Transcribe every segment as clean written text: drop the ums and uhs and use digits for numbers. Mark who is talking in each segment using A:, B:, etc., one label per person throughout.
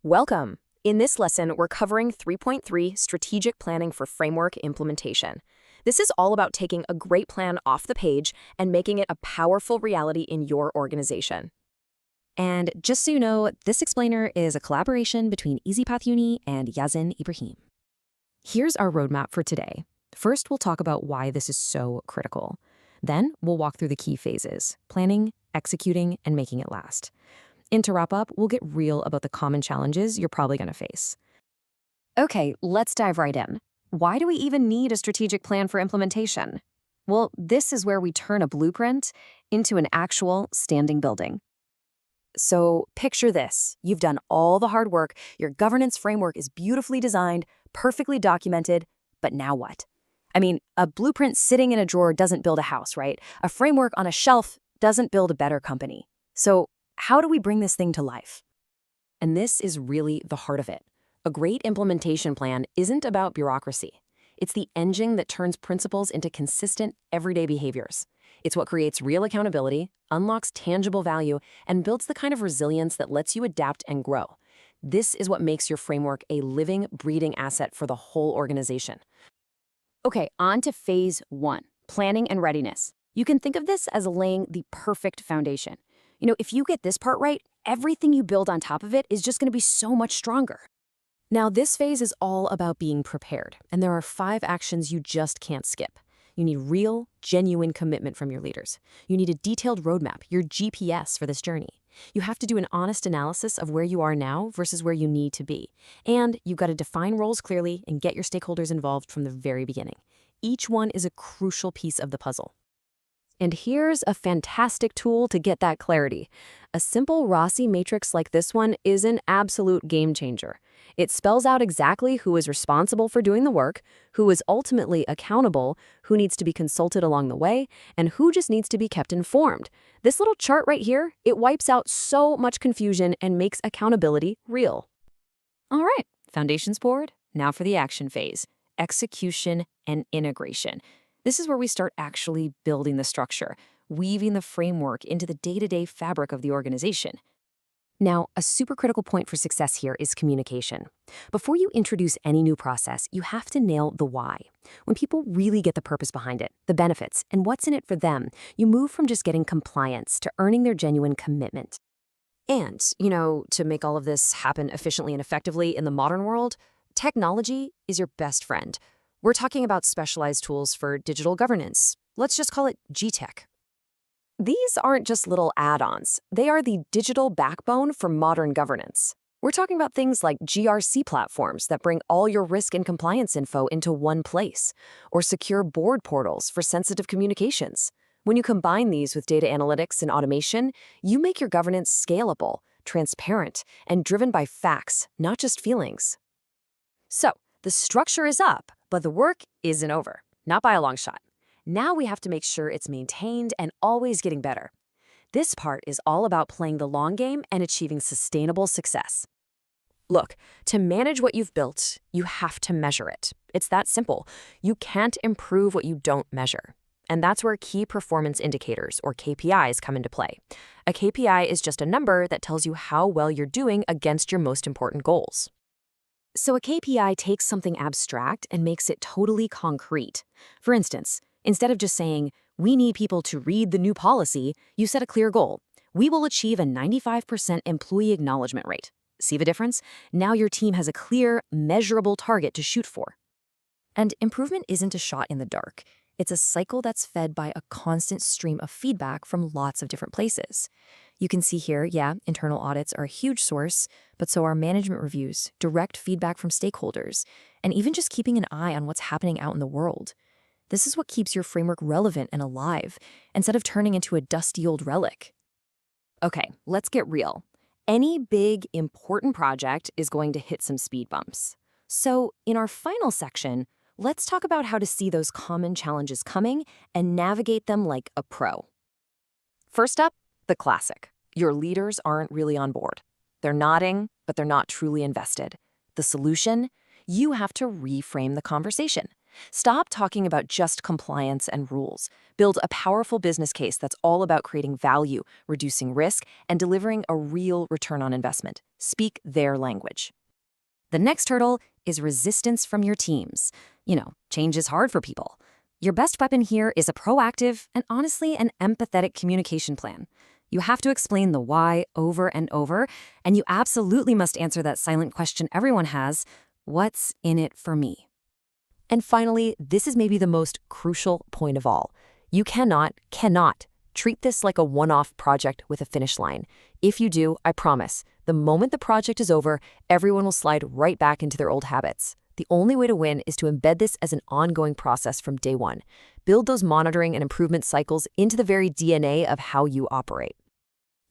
A: Welcome! In this lesson, we're covering 3.3 Strategic Planning for Framework Implementation. This is all about taking a great plan off the page and making it a powerful reality in your organization.
B: And just so you know, this explainer is a collaboration between EasyPathUni and Yazan Ibrahim. Here's our roadmap for today. First, we'll talk about why this is so critical. Then, we'll walk through the key phases: planning, executing, and making it last. And to wrap up, we'll get real about the common challenges you're probably going to face. Okay, let's dive right in. Why do we even need a strategic plan for implementation? Well, this is where we turn a blueprint into an actual standing building. So picture this. You've done all the hard work, your governance framework is beautifully designed, perfectly documented, but now what? I mean, a blueprint sitting in a drawer doesn't build a house, right? A framework on a shelf doesn't build a better company. So how do we bring this thing to life?
A: And this is really the heart of it. A great implementation plan isn't about bureaucracy. It's the engine that turns principles into consistent, everyday behaviors. It's what creates real accountability, unlocks tangible value, and builds the kind of resilience that lets you adapt and grow. This is what makes your framework a living, breathing asset for the whole organization.
C: Okay, on to phase 1, planning and readiness. You can think of this as laying the perfect foundation. If you get this part right, everything you build on top of it is just going to be so much stronger.
A: Now, this phase is all about being prepared, and there are 5 actions you just can't skip. You need real, genuine commitment from your leaders. You need a detailed roadmap, your GPS for this journey. You have to do an honest analysis of where you are now versus where you need to be. And you've got to define roles clearly and get your stakeholders involved from the very beginning. Each one is a crucial piece of the puzzle. And here's a fantastic tool to get that clarity. A simple Rossi matrix like this one is an absolute game changer. It spells out exactly who is responsible for doing the work, who is ultimately accountable, who needs to be consulted along the way, and who just needs to be kept informed. This little chart right here, it wipes out so much confusion and makes accountability real.
B: All right, foundations poured. Now for the action phase: execution and integration. This is where we start actually building the structure, weaving the framework into the day-to-day fabric of the organization.
A: Now, a super critical point for success here is communication. Before you introduce any new process, you have to nail the why. When people really get the purpose behind it, the benefits, and what's in it for them, you move from just getting compliance to earning their genuine commitment. And, to make all of this happen efficiently and effectively in the modern world, technology is your best friend. We're talking about specialized tools for digital governance. Let's just call it G-Tech. These aren't just little add-ons. They are the digital backbone for modern governance. We're talking about things like GRC platforms that bring all your risk and compliance info into one place, or secure board portals for sensitive communications. When you combine these with data analytics and automation, you make your governance scalable, transparent, and driven by facts, not just feelings. So, the structure is up, but the work isn't over. Not by a long shot. Now we have to make sure it's maintained and always getting better. This part is all about playing the long game and achieving sustainable success. Look, to manage what you've built, you have to measure it. It's that simple. You can't improve what you don't measure. And that's where key performance indicators, or KPIs, come into play. A KPI is just a number that tells you how well you're doing against your most important goals. So a KPI takes something abstract and makes it totally concrete. For instance, instead of just saying, "We need people to read the new policy," you set a clear goal. "We will achieve a 95% employee acknowledgement rate." See the difference? Now your team has a clear, measurable target to shoot for. And improvement isn't a shot in the dark. It's a cycle that's fed by a constant stream of feedback from lots of different places. You can see here, internal audits are a huge source, but so are management reviews, direct feedback from stakeholders, and even just keeping an eye on what's happening out in the world. This is what keeps your framework relevant and alive, instead of turning into a dusty old relic. Okay, let's get real. Any big, important project is going to hit some speed bumps. So, in our final section, let's talk about how to see those common challenges coming and navigate them like a pro. First up, the classic. Your leaders aren't really on board. They're nodding, but they're not truly invested. The solution? You have to reframe the conversation. Stop talking about just compliance and rules. Build a powerful business case that's all about creating value, reducing risk, and delivering a real return on investment. Speak their language.
B: The next hurdle is resistance from your teams. Change is hard for people. Your best weapon here is a proactive and honestly an empathetic communication plan. You have to explain the why over and over, and you absolutely must answer that silent question everyone has: what's in it for me?
A: And finally, this is maybe the most crucial point of all. You cannot treat this like a one-off project with a finish line. If you do, I promise, the moment the project is over, everyone will slide right back into their old habits. The only way to win is to embed this as an ongoing process from day one. Build those monitoring and improvement cycles into the very DNA of how you operate.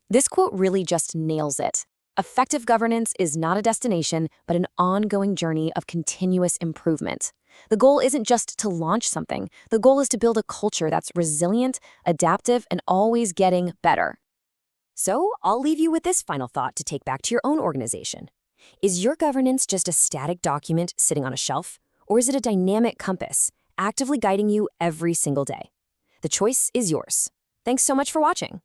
C: This quote really just nails it. Effective governance is not a destination, but an ongoing journey of continuous improvement. The goal isn't just to launch something. The goal is to build a culture that's resilient, adaptive, and always getting better.
A: So I'll leave you with this final thought to take back to your own organization. Is your governance just a static document sitting on a shelf? Or is it a dynamic compass, actively guiding you every single day? The choice is yours. Thanks so much for watching.